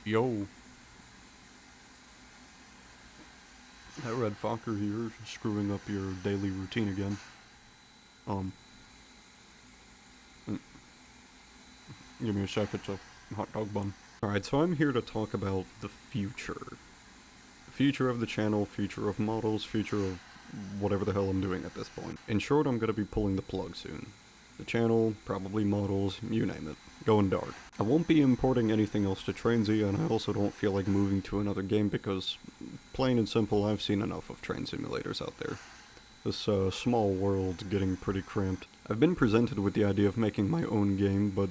Yo. That red fucker here, screwing up your daily routine again. Give me a sec, it's a hot dog bun. Alright, so I'm here to talk about the future. Future of the channel, future of models, future of whatever the hell I'm doing at this point. In short, I'm gonna be pulling the plug soon. The channel, probably models, you name it. Going dark. I won't be importing anything else to Train Z, and I also don't feel like moving to another game because, plain and simple, I've seen enough of train simulators out there. This small world's getting pretty cramped. I've been presented with the idea of making my own game, but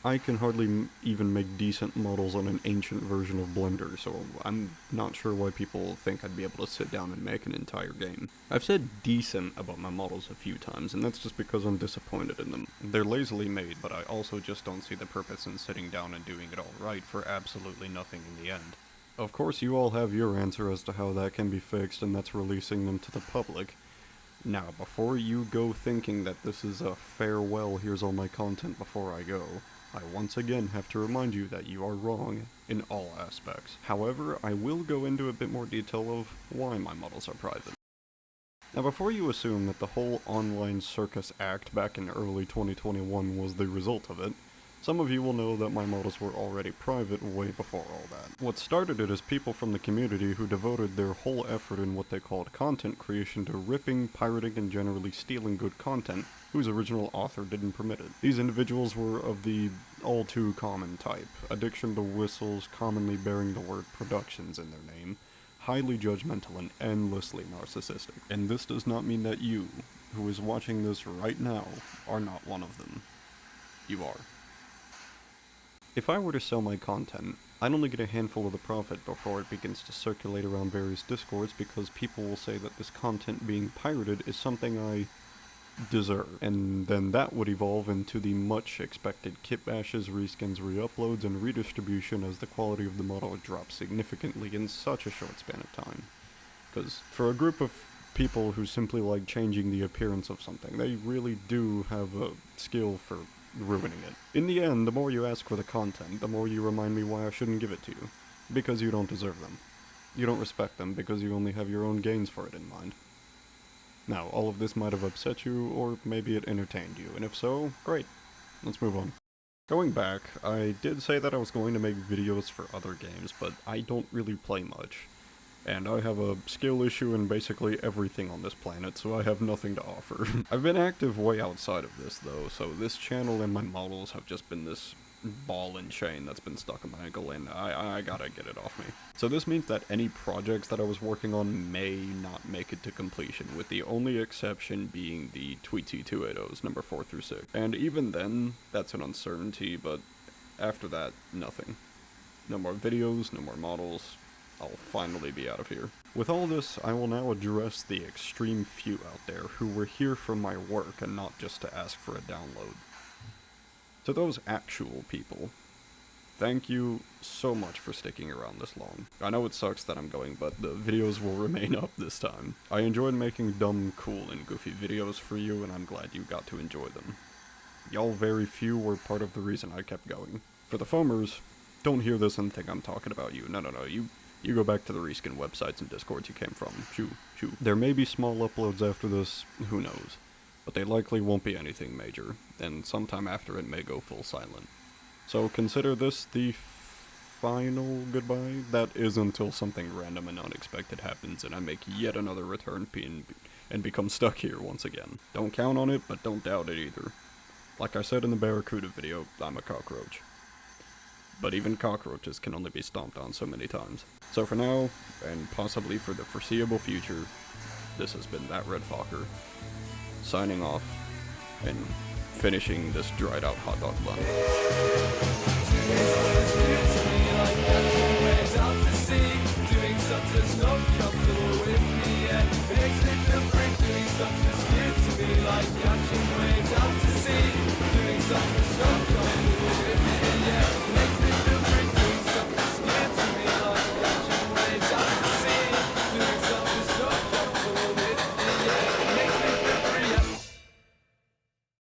I can hardly even make decent models on an ancient version of Blender, so I'm not sure why people think I'd be able to sit down and make an entire game. I've said decent about my models a few times, and that's just because I'm disappointed in them. They're lazily made, but I also just don't see the purpose in sitting down and doing it all right for absolutely nothing in the end. Of course, you all have your answer as to how that can be fixed, and that's releasing them to the public. Now, before you go thinking that this is a farewell, here's all my content before I go, I once again have to remind you that you are wrong in all aspects. However, I will go into a bit more detail of why my models are private. Now, before you assume that the whole online circus act back in early 2021 was the result of it, some of you will know that my models were already private way before all that. What started it is people from the community who devoted their whole effort in what they called content creation to ripping, pirating, and generally stealing good content whose original author didn't permit it. These individuals were of the all too common type, addiction to whistles, commonly bearing the word productions in their name, highly judgmental and endlessly narcissistic. And this does not mean that you, who is watching this right now, are not one of them. You are. If I were to sell my content, I'd only get a handful of the profit before it begins to circulate around various discords because people will say that this content being pirated is something I deserve. And then that would evolve into the much expected kit bashes, reskins, re-uploads, and redistribution as the quality of the model drops significantly in such a short span of time. Because for a group of people who simply like changing the appearance of something, they really do have a skill for ruining it. In the end, the more you ask for the content, the more you remind me why I shouldn't give it to you. Because you don't deserve them. You don't respect them because you only have your own gains for it in mind. Now, all of this might have upset you, or maybe it entertained you, and if so, great. Let's move on. Going back, I did say that I was going to make videos for other games, but I don't really play much. And I have a skill issue in basically everything on this planet, so I have nothing to offer. I've been active way outside of this, though, so this channel and my models have just been this ball and chain that's been stuck in my ankle, and I gotta get it off me. So this means that any projects that I was working on may not make it to completion, with the only exception being the Tweetsy 280s, number 4 through 6. And even then, that's an uncertainty, but after that, nothing. No more videos, no more models. I'll finally be out of here. With all this, I will now address the extreme few out there who were here for my work and not just to ask for a download. To those actual people, thank you so much for sticking around this long. I know it sucks that I'm going, but the videos will remain up this time. I enjoyed making dumb, cool, and goofy videos for you, and I'm glad you got to enjoy them. Y'all very few were part of the reason I kept going. For the foamers, don't hear this and think I'm talking about you. No, you go back to the reskin websites and discords you came from. Shoo. There may be small uploads after this, who knows. But they likely won't be anything major, and sometime after it may go full silent. So consider this the final goodbye. That is until something random and unexpected happens and I make yet another return and become stuck here once again. Don't count on it, but don't doubt it either. Like I said in the Barracuda video, I'm a cockroach. But even cockroaches can only be stomped on so many times. So for now, and possibly for the foreseeable future, this has been That Red Fucker, signing off, and finishing this dried out hot dog bun.